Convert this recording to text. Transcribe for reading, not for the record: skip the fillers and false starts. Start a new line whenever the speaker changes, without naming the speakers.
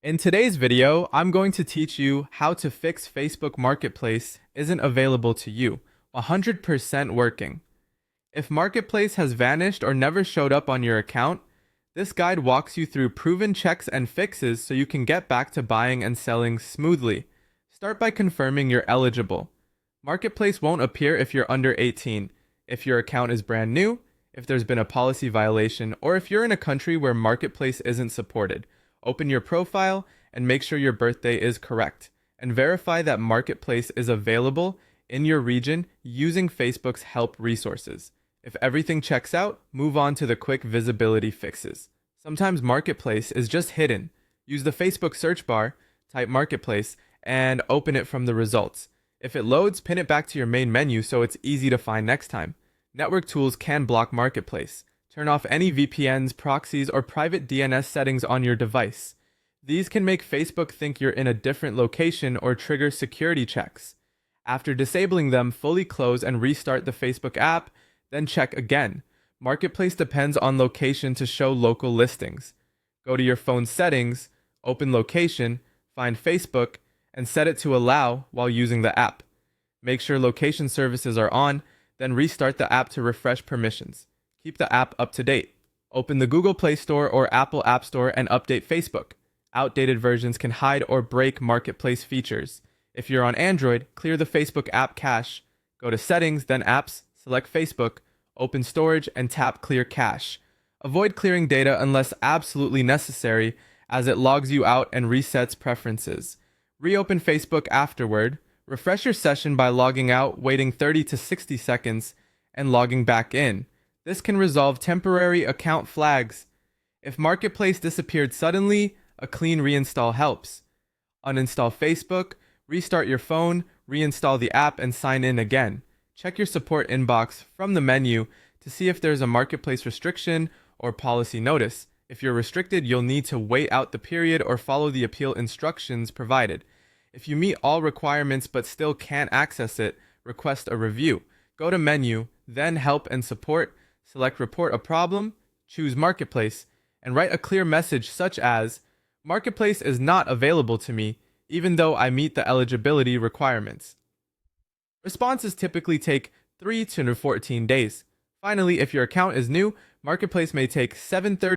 In today's video, I'm going to teach you how to fix Facebook Marketplace isn't available to you, 100% working. If Marketplace has vanished or never showed up on your account, this guide walks you through proven checks and fixes so you can get back to buying and selling smoothly. Start by confirming you're eligible. Marketplace won't appear if you're under 18, if your account is brand new, if there's been a policy violation, or if you're in a country where Marketplace isn't supported. Open your profile and make sure your birthday is correct, and verify that Marketplace is available in your region using Facebook's help resources. If everything checks out, move on to the quick visibility fixes. Sometimes Marketplace is just hidden. Use the Facebook search bar, type Marketplace, and open it from the results. If it loads, pin it back to your main menu so it's easy to find next time. Network tools can block Marketplace. Turn off any VPNs, proxies, or private DNS settings on your device. These can make Facebook think you're in a different location or trigger security checks. After disabling them, fully close and restart the Facebook app, then check again. Marketplace depends on location to show local listings. Go to your phone settings, open location, find Facebook, and set it to allow while using the app. Make sure location services are on, then restart the app to refresh permissions. Keep the app up to date. Open the Google Play Store or Apple App Store and update Facebook. Outdated versions can hide or break Marketplace features. If you're on Android, clear the Facebook app cache. Go to Settings, then Apps, select Facebook, open Storage, and tap Clear Cache. Avoid clearing data unless absolutely necessary, as it logs you out and resets preferences. Reopen Facebook afterward. Refresh your session by logging out, waiting 30 to 60 seconds, and logging back in. This can resolve temporary account flags. If Marketplace disappeared suddenly, a clean reinstall helps. Uninstall Facebook, restart your phone, reinstall the app, and sign in again. Check your support inbox from the menu to see if there's a Marketplace restriction or policy notice. If you're restricted, you'll need to wait out the period or follow the appeal instructions provided. If you meet all requirements but still can't access it, request a review. Go to Menu, then Help and Support, select Report a Problem, choose Marketplace, and write a clear message such as, Marketplace is not available to me, even though I meet the eligibility requirements. Responses typically take 3 to 14 days. Finally, if your account is new, Marketplace may take 730